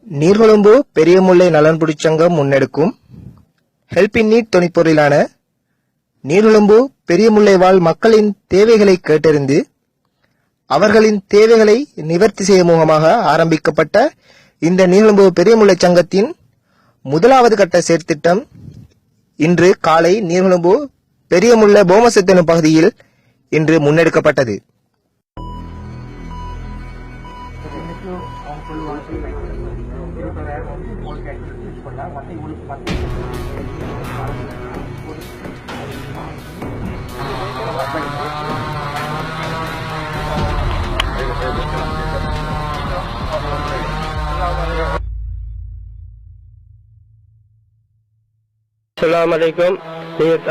நீர்கொழும்பு பெரியமுல்லை நலன்புரி சங்கம் முன்னெடுக்கும் help in NEET துணைப்பொருளான Negombo Periyamullai வாழ் மக்களின் தேவைகளை கேட்டறிந்து அவர்களின் தேவைகளை நிவர்த்தி செய்யும் முகமாக ஆரம்பிக்கப்பட்ட இந்த நீர்கொழும்பு பெரியமுல்லை சங்கத்தின் முதலாவது கட்ட செயற்திட்டம் இன்று காலை நீர்கொழும்பு பெரியமுல்லை போமசத்தெனும் பகுதியில் இன்று முன்னெடுக்கப்பட்டது. அஸ்ஸலாமு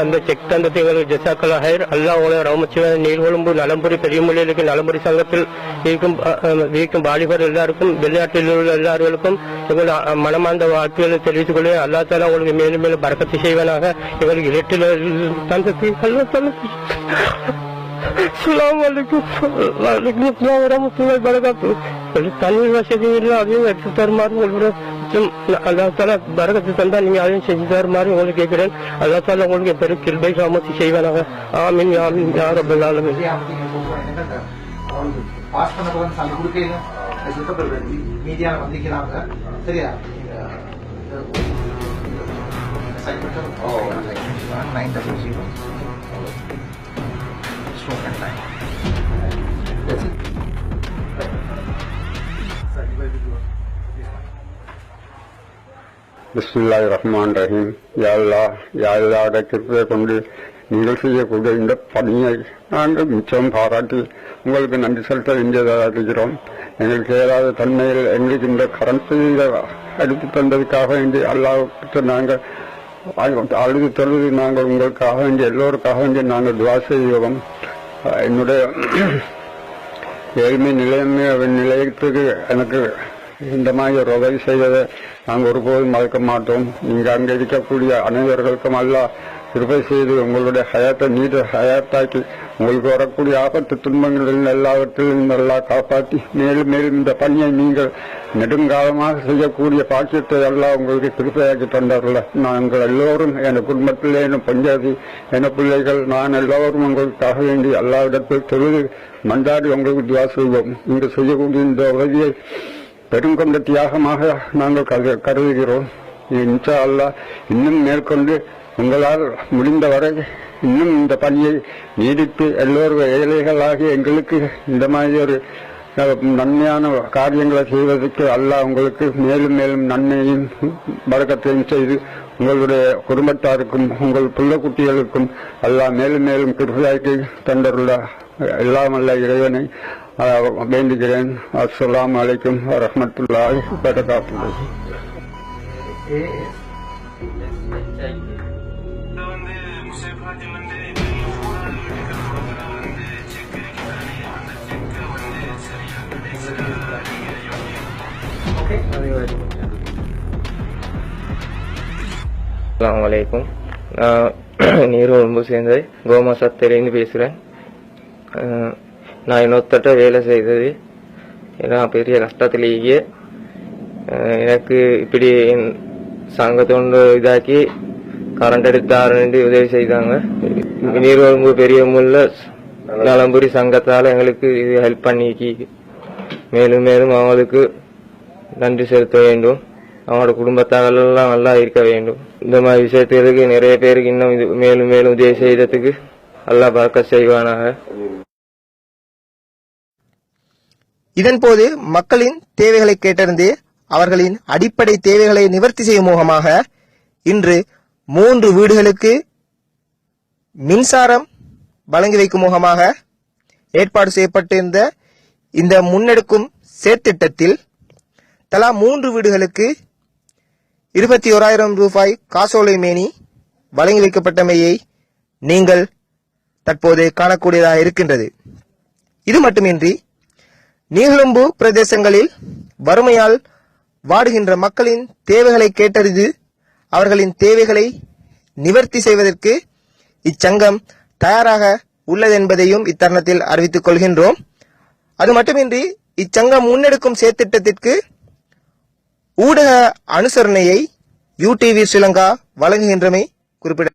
அந்த செக் தந்தத்தை ஜஸாக்கல்லா ஹைர். அல்லாஹ் உங்களை ரஹ்மத் நீர்கொழும்பு நலம்புரி பெரியமுல்லைக்கு நலம்புரி சங்கத்தில் இருக்கும் வாலிபர் எல்லாருக்கும் வெளிநாட்டில் உள்ள எல்லாருக்கும் எங்கள் மனமார்ந்த வாழ்த்துக்களை தெரிவித்துக் கொள்ள அல்லா தாலா உங்களுக்கு மேலும் மேலும் பரக்கத்து செய்வனாக. இவருக்கு இரட்டில் தந்தத்தை தண்ணீர் வசதி இல்லை, அதையும் எடுத்து தருமாறு அல்லா தாலா பரக்கத்து தந்தா நீங்க அதையும் செஞ்சு தருமாறு உங்களுக்கு கேட்கிறேன். அல்லா தாலா உங்களுக்கு பெரும் கிருபை காமத்தி செய்வனாக. ஆமீன் ஆமீன் யா ரப்பல் ஆலமீன். பிஸ்மில்லாஹிர்ரஹ்மானிர்ரஹீம். யா அல்லாஹ் கிருபையை கொண்டு நீங்கள் செய்யக்கூடிய இந்த பணியை நாங்கள் மிச்சம் பாராட்டி உங்களுக்கு நன்றி செலுத்த வேண்டியதாக இருக்கிறோம். எங்களுக்கு ஏதாவது தன்மையில் எங்களுக்கு இந்த கரண்ட் எடுத்து தந்ததுக்காக வேண்டி அல்லாஹ்விட்டு நாங்கள் அழுது தொழுது நாங்கள் உங்களுக்காக வேண்டிய எல்லோருக்காக வேண்டிய நாங்கள் துவா செய்வோம். என்னுடைய ஏழ்மை நிலையத்துக்கு எனக்கு இந்த மாதிரி ஒரு உதவி செய்வதை நாங்கள் ஒருபோதும் மறக்க மாட்டோம். நீங்கள் அங்கே இருக்கக்கூடிய அனைவர்களுக்கும் அல்லா கிருபை செய்து உங்களுடைய ஹயாத்தை நீண்ட ஹயாத்தாக்கி உங்களுக்கு வரக்கூடிய ஆபத்து துன்பங்களில் எல்லாவற்றிலும் நல்லா காப்பாற்றி மேலும் மேலும் இந்த பணியை நீங்கள் நெடுங்காலமாக செய்யக்கூடிய பாக்கியத்தை எல்லாம் உங்களுக்கு கிருப்பையாக்கி தந்தார்கள். நாங்கள் எல்லோரும் என் குடும்பத்திலே என் பஞ்சாயத்து என் பிள்ளைகள் நான் எல்லோரும் உங்களுக்காக வேண்டி எல்லாவிடத்தில் தொழுது மண்டாடி உங்களுக்கு துவா செய்வோம். நீங்கள் செய்யக்கூடிய இந்த உதவியை பெருங்கொண்ட தியாகமாக நாங்கள் கருதுகிறோம். இன்ஷா அல்லாஹ் இன்னும் மேற்கொண்டு உங்களால் முடிந்தவரை இன்னும் இந்த பணியை நீடித்து எல்லோரும் ஏழைகளாகி எங்களுக்கு இந்த மாதிரி ஒரு நன்மையான காரியங்களை செய்வதற்கு அல்லாஹ் உங்களுக்கு மேலும் மேலும் நன்மையும் பரக்கத்தையும் செய்து உங்களுடைய குடும்பத்தாருக்கும் உங்கள் பிள்ளை குட்டிகளுக்கும் அல்லாஹ் மேலும் மேலும் கிருபையாக்கி தந்துள்ள எல்லாம் அல்ல இறைவனை வேண்டுகிறேன். அஸ்ஸலாமு அலைக்கும் வரஹ்மத்துல்லாஹி வபரகாத்துஹு. அஸ்ஸலாமு அலைக்கும். நான் நீர்கொழும்பு சேர்ந்தது கோமசத்திலிருந்து பேசுகிறேன். நான் இன்னொருத்தட்ட வேலை செய்தது நான் பெரிய கஷ்டத்திலேயே எனக்கு இப்படி சங்கத்தொண்டு இதாக்கி கரண்ட் எடுத்தாருன்னு உதவி செய்தாங்க. நீர்கொழும்பு பெரியமுல்லை நலம்புரி சங்கத்தால் எங்களுக்கு இது ஹெல்ப் பண்ணிக்கி மேலும் மேலும் அவங்களுக்கு நன்றி செலுத்த வேண்டும். அவங்களோட குடும்பத்தாரெல்லாம் நல்லா இருக்க வேண்டும். இந்த மாதிரி விஷயத்துக்கு நிறைய பேருக்கு இன்னும் இது மேலும் மேலும் உதவி செய்யறதுக்கு அல்லாஹ் பரக்கத் செய்வானாக. இதன்போது மக்களின் தேவைகளை கேட்டறிந்து அவர்களின் அடிப்படை தேவைகளை நிவர்த்தி செய்யும் முகமாக இன்று 3 வீடுகளுக்கு மின்சாரம் வழங்கி வைக்கும் முகமாக ஏற்பாடு செய்யப்பட்டிருந்த இந்த முன்னெடுக்கும் செயற்திட்டத்தில் தலா 3 வீடுகளுக்கு 21,000 ரூபாய் காசோலை மேனி வழங்கி வைக்கப்பட்டமையை நீங்கள் தற்போது காணக்கூடியதாக இருக்கின்றது. இது மட்டுமின்றி நீர்கொழும்பு பிரதேசங்களில் வறுமையால் வாடுகின்ற மக்களின் தேவைகளை கேட்டறிந்து அவர்களின் தேவைகளை நிவர்த்தி செய்வதற்கு இச்சங்கம் தயாராக உள்ளது என்பதையும் இத்தருணத்தில் அறிவித்துக் கொள்கின்றோம். அது மட்டுமின்றி இச்சங்கம் முன்னெடுக்கும் செயற்திட்டத்திற்கு ஊடக அனுசரணையை யூடிவி ஸ்ரீலங்கா வழங்குகின்றமை குறிப்பிட